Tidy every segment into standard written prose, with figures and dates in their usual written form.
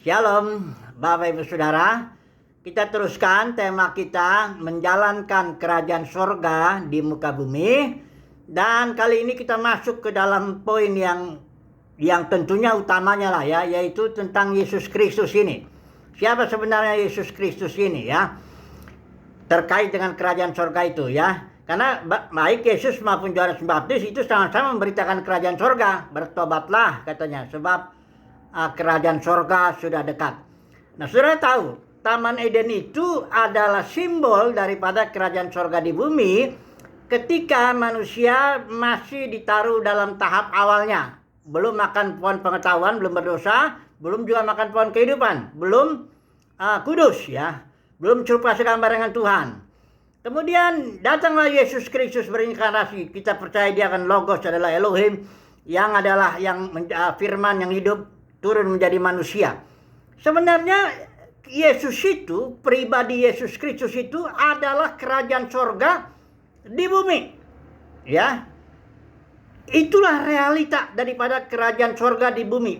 Shalom, Bapak Ibu Saudara. Kita teruskan tema kita menjalankan kerajaan sorga di muka bumi. Dan kali ini kita masuk ke dalam poin yang tentunya utamanya lah ya, yaitu tentang Yesus Kristus ini. Siapa sebenarnya Yesus Kristus ini ya? Terkait dengan kerajaan sorga itu ya. Karena baik Yesus maupun Yohanes Pembaptis itu sama-sama memberitakan kerajaan sorga. Bertobatlah katanya, sebab kerajaan sorga sudah dekat. Nah, saudara tahu, Taman Eden itu adalah simbol daripada kerajaan sorga di bumi ketika manusia masih ditaruh dalam tahap awalnya. Belum makan pohon pengetahuan, belum berdosa, belum juga makan pohon kehidupan, belum kudus ya, belum serupa segambar dengan Tuhan. Kemudian datanglah Yesus Kristus berinkarnasi. Kita percaya dia akan Logos, adalah Elohim, yang adalah firman yang hidup, turun menjadi manusia. Sebenarnya Yesus itu, pribadi Yesus Kristus itu adalah kerajaan sorga di bumi. Ya. Itulah realita daripada kerajaan sorga di bumi.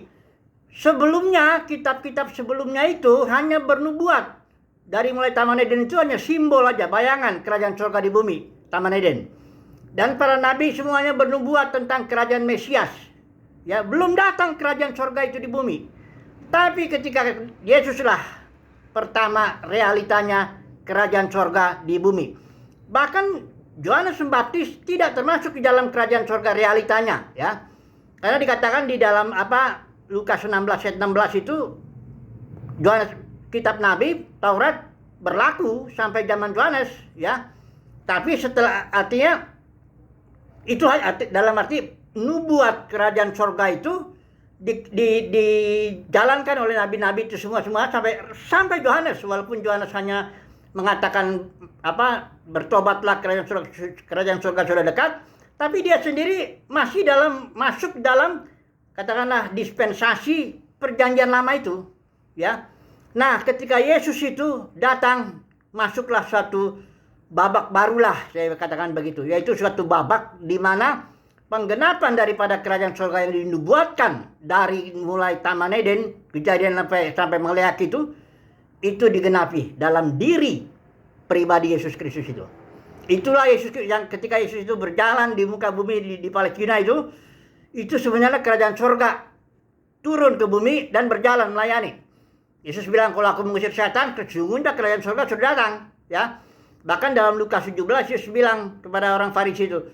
Sebelumnya, kitab-kitab sebelumnya itu hanya bernubuat. Dari mulai Taman Eden itu hanya simbol aja, bayangan kerajaan sorga di bumi, Taman Eden. Dan para nabi semuanya bernubuat tentang kerajaan Mesias. Ya, belum datang kerajaan sorga itu di bumi. Tapi ketika Yesuslah pertama realitanya kerajaan sorga di bumi. Bahkan Yohanes Pembaptis tidak termasuk di dalam kerajaan sorga realitanya ya. Karena dikatakan di dalam Lukas 16 ayat 16 itu Yohanes, kitab Nabi Taurat berlaku sampai zaman Yohanes ya. Tapi setelah artinya itu dalam arti nubuat kerajaan sorga itu dijalankan oleh nabi-nabi itu semua sampai Yohanes, walaupun Yohanes hanya mengatakan bertobatlah, kerajaan sorga sudah dekat, tapi dia sendiri masih masuk dalam katakanlah dispensasi perjanjian lama itu ya. Nah, ketika Yesus itu datang, masuklah suatu babak barulah, saya katakan begitu, yaitu suatu babak di mana penggenapan daripada kerajaan surga yang dinubuatkan dari mulai Taman Eden, kejadian sampai Maleak itu digenapi dalam diri pribadi Yesus Kristus itu. Itulah Yesus yang ketika Yesus itu berjalan di muka bumi di Palestina itu sebenarnya kerajaan surga turun ke bumi dan berjalan melayani. Yesus bilang, kalau aku mengusir setan, sesungguhnya kerajaan surga sudah datang ya. Bahkan dalam Lukas 17 Yesus bilang kepada orang Farisi itu,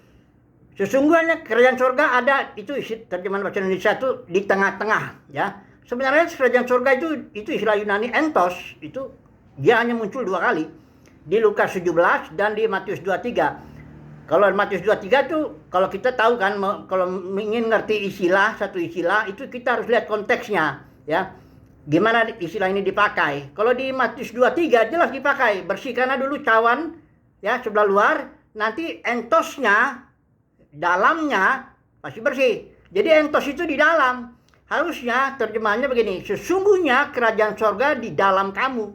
sesungguhnya kerajaan surga ada, itu terjemahan bahasa Indonesia itu di tengah-tengah ya. Sebenarnya kerajaan surga itu istilah Yunani entos, itu dia hanya muncul 2 kali. Di Lukas 17 dan di Matius 23. Kalau Matius 23 itu kalau kita tahu kan, kalau ingin ngerti satu istilah itu kita harus lihat konteksnya ya. Gimana istilah ini dipakai. Kalau di Matius 23 jelas dipakai, bersihkanlah dulu cawan ya sebelah luar, nanti entosnya dalamnya masih bersih. Jadi entos itu di dalam. Harusnya terjemahannya begini, sesungguhnya kerajaan sorga di dalam kamu.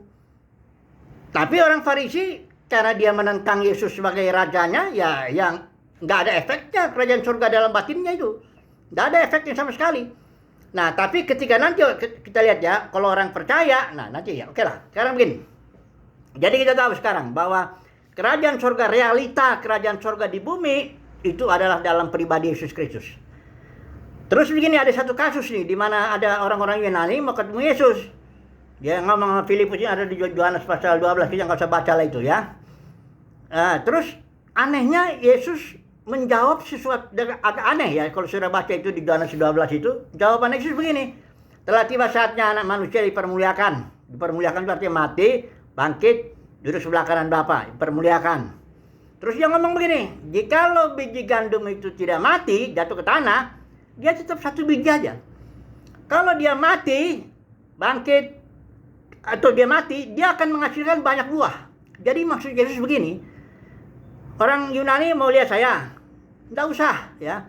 Tapi orang Farisi karena dia menentang Yesus sebagai rajanya, ya yang nggak ada efeknya kerajaan sorga dalam batinnya itu. Nggak ada efeknya sama sekali. Nah, tapi ketika nanti kita lihat ya, kalau orang percaya, nah nanti ya oke lah. Sekarang begini. Jadi kita tahu sekarang bahwa kerajaan sorga, realita kerajaan sorga di bumi itu adalah dalam pribadi Yesus Kristus. Terus begini, ada satu kasus nih di mana ada orang-orang Yunani mau ketemu Yesus. Dia ngomong sama Filipus, ini ada di Yohanes pasal 12, kita nggak usah baca lah itu ya. Terus anehnya Yesus menjawab sesuatu agak aneh ya, kalau sudah baca itu di Yohanes 12 itu. Jawaban Yesus begini, telah tiba saatnya anak manusia dipermuliakan. Dipermuliakan itu artinya mati, bangkit, duduk sebelah kanan Bapa, dipermuliakan. Terus dia ngomong begini, jikalau biji gandum itu tidak mati, jatuh ke tanah, dia tetap satu biji aja. Kalau dia mati, bangkit, atau dia mati, dia akan menghasilkan banyak buah. Jadi maksud Yesus begini, orang Yunani mau lihat saya, tidak usah ya.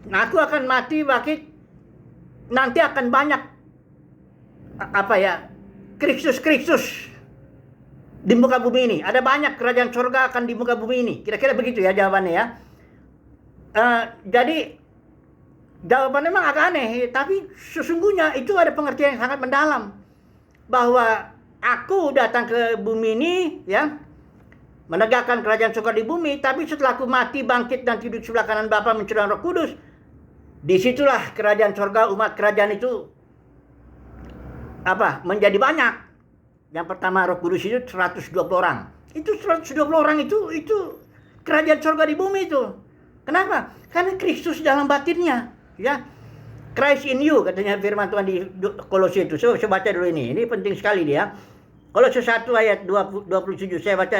Nah, aku akan mati, bangkit, nanti akan banyak Kristus di muka bumi ini. Ada banyak kerajaan surga akan di muka bumi ini. Kira-kira begitu ya jawabannya ya. Jadi Jawabannya memang agak aneh, tapi sesungguhnya itu ada pengertian yang sangat mendalam. Bahwa aku datang ke bumi ini, ya, menegakkan kerajaan surga di bumi, tapi setelah aku mati, bangkit, dan tidur sebelah kanan Bapa mencurahkan Roh Kudus, disitulah kerajaan surga, umat kerajaan itu menjadi banyak. Yang pertama Roh Kudus itu 120 orang. Itu 120 orang itu kerajaan surga di bumi itu. Kenapa? Karena Kristus dalam batinnya, ya. Christ in you, katanya firman Tuhan di Kolose itu. Saya baca dulu ini. Ini penting sekali dia. Kolose 1 ayat 27. Saya baca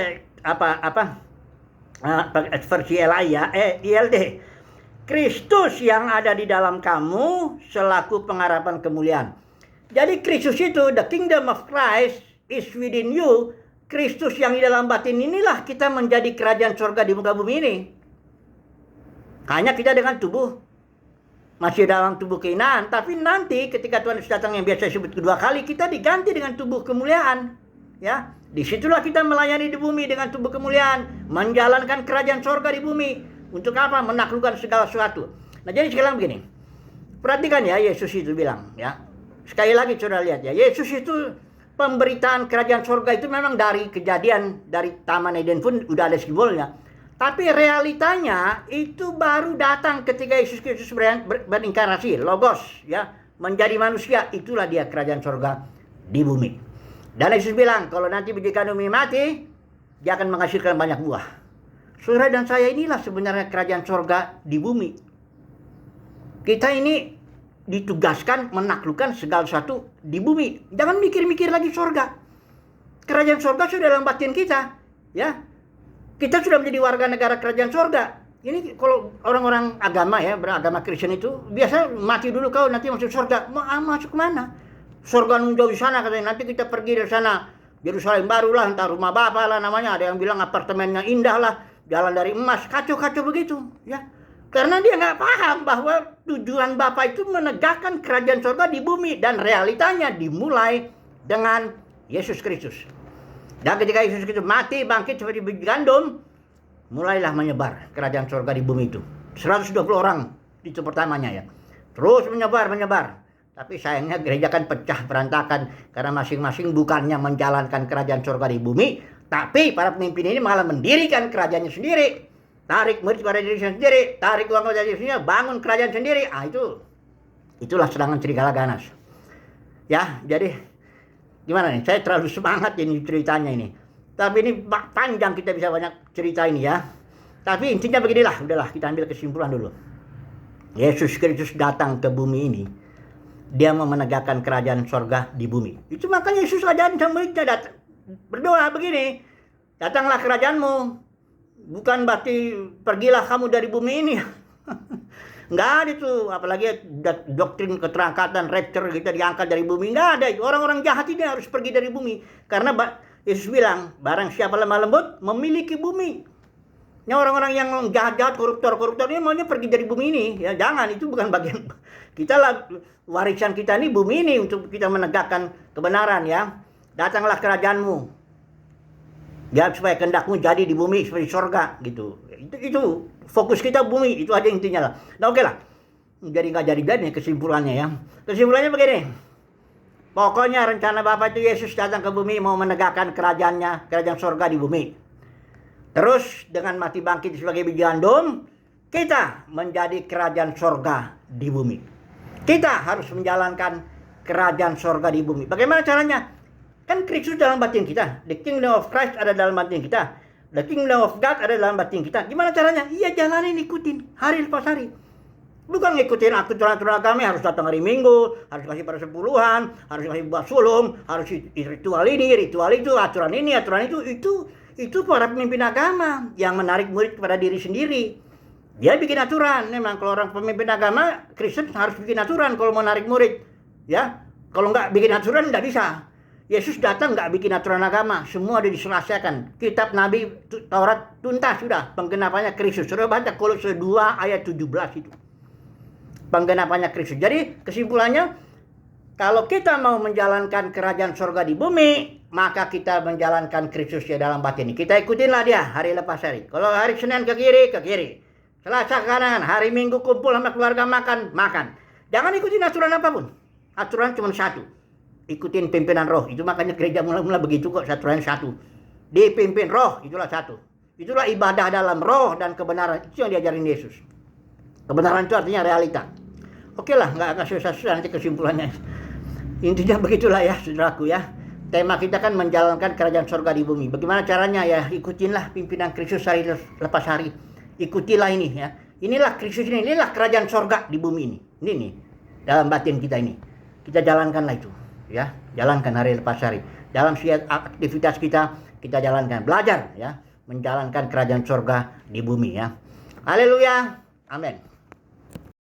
versi ILD. Kristus yang ada di dalam kamu selaku pengharapan kemuliaan. Jadi Kristus itu, the kingdom of Christ is within you. Kristus yang di dalam batin inilah kita menjadi kerajaan surga di muka bumi ini. Hanya kita dengan tubuh masih dalam tubuh keinaan, tapi nanti ketika Tuhan Yesus datang yang biasa disebut kedua kali, kita diganti dengan tubuh kemuliaan. Ya, disitulah kita melayani di bumi dengan tubuh kemuliaan, menjalankan kerajaan surga di bumi. Untuk apa? Menaklukkan segala sesuatu. Nah, jadi sekarang begini. Perhatikan ya, Yesus itu bilang, ya. Sekali lagi saudara lihat ya, Yesus itu pemberitaan kerajaan surga itu memang dari kejadian, dari Taman Eden pun udah ada simbolnya. Tapi realitanya itu baru datang ketika Yesus Kristus berinkarnasi, logos, ya, menjadi manusia. Itulah dia kerajaan surga di bumi. Dan Yesus bilang, kalau nanti biji kandung mati, dia akan menghasilkan banyak buah. Saudara dan saya inilah sebenarnya kerajaan surga di bumi. Kita ini ditugaskan menaklukkan segala sesuatu di bumi. Jangan mikir-mikir lagi surga. Kerajaan surga sudah dalam batin kita, ya. Kita sudah menjadi warga negara kerajaan surga. Ini kalau orang-orang agama ya, beragama Kristen itu biasa mati dulu kau nanti masuk surga. Masuk kemana? Surga jauh di sana katanya. Nanti kita pergi dari sana. Yerusalem baru lah, entah rumah Bapa lah namanya. Ada yang bilang apartemennya indah lah, jalan dari emas, kacau-kacau begitu, ya. Karena dia nggak paham bahwa tujuan Bapa itu menegakkan kerajaan surga di bumi, dan realitanya dimulai dengan Yesus Kristus. Dan ketika Yesus Kristus mati, bangkit seperti biji gandum, mulailah menyebar kerajaan surga di bumi itu. 120 orang itu pertamanya ya. Terus menyebar. Tapi sayangnya gereja kan pecah berantakan karena masing-masing bukannya menjalankan kerajaan surga di bumi, tapi para pemimpin ini malah mendirikan kerajaannya sendiri. Tarik murid kepada diri sendiri, tarik uang kepada diri sendiri, bangun kerajaan sendiri. Itulah serangan serigala ganas. Ya, jadi gimana nih? Saya terlalu semangat ini ceritanya ini. Tapi ini panjang, kita bisa banyak cerita ini ya. Tapi intinya beginilah, udahlah kita ambil kesimpulan dulu. Yesus Kristus datang ke bumi ini. Dia mau menegakkan kerajaan surga di bumi. Itu makanya Yesus ajarin sama muridnya berdoa begini. Datanglah kerajaanmu. Bukan berarti pergilah kamu dari bumi ini. Nggak ada itu. Apalagi doktrin keterangkatan, rapture kita diangkat dari bumi. Nggak ada. Orang-orang jahat ini harus pergi dari bumi. Karena Yesus bilang, barang siapa lemah lembut memiliki bumi. Ini orang-orang yang jahat-jahat, koruptor ini maunya pergi dari bumi ini. Ya jangan, itu bukan bagian kita lah. Warisan kita ini bumi ini untuk kita menegakkan kebenaran ya. Datanglah kerajaanmu. Ya supaya kehendakmu jadi di bumi seperti surga gitu. Itu fokus kita bumi, itu aja intinya lah. Nah oke lah. Jadi nggak jadi kesimpulannya ya. Kesimpulannya begini. Pokoknya rencana Bapa itu Yesus datang ke bumi mau menegakkan kerajaannya, kerajaan surga di bumi. Terus dengan mati bangkit sebagai biji gandum, kita menjadi kerajaan surga di bumi. Kita harus menjalankan kerajaan surga di bumi. Bagaimana caranya? Kan Kristus dalam batin kita. The kingdom of Christ ada dalam batin kita. The kingdom of God ada dalam batin kita. Gimana caranya? Iya jalanin, ikutin hari lepas hari. Bukan ngikutin aturan-aturan agama, harus datang hari Minggu, harus kasih pada sepuluhan, harus kasih buat sulung, harus ritual ini, ritual itu, aturan ini, aturan itu. Itu para pemimpin agama yang menarik murid kepada diri sendiri. Dia bikin aturan. Memang kalau orang pemimpin agama Kristen harus bikin aturan kalau mau narik murid. Ya, kalau nggak bikin aturan nggak bisa. Yesus datang nggak bikin aturan agama, semua udah diselesaikan. Kitab Nabi Taurat tuntas sudah, penggenapannya Kristus. Sudah baca Kolose 2 ayat 17 itu. Penggenapannya Kristus. Jadi kesimpulannya, kalau kita mau menjalankan kerajaan surga di bumi, maka kita menjalankan Kristus di dalam batin. Kita ikutinlah dia hari lepas hari. Kalau hari Senin ke kiri, Selasa kanan, hari Minggu kumpul sama keluarga makan, makan. Jangan ikutin aturan apapun. Aturan cuma satu. Ikutin pimpinan roh. Itu makanya gereja mula-mula begitu kok, aturan satu. Dipimpin roh, itulah satu. Itulah ibadah dalam roh dan kebenaran. Itu yang diajarin Yesus. Kebenaran itu artinya realita. Oke lah, nggak susah-susah nanti kesimpulannya. Intinya begitulah ya, saudaraku ya. Tema kita kan menjalankan kerajaan surga di bumi. Bagaimana caranya ya? Ikutinlah pimpinan Kristus hari lepas hari. Ikutilah ini ya. Inilah Kristus ini, inilah kerajaan surga di bumi ini. Ini nih, dalam batin kita ini. Kita jalankanlah itu ya. Jalankan hari lepas hari. Dalam setiap aktivitas kita jalankan. Belajar ya, menjalankan kerajaan surga di bumi ya. Haleluya. Amin.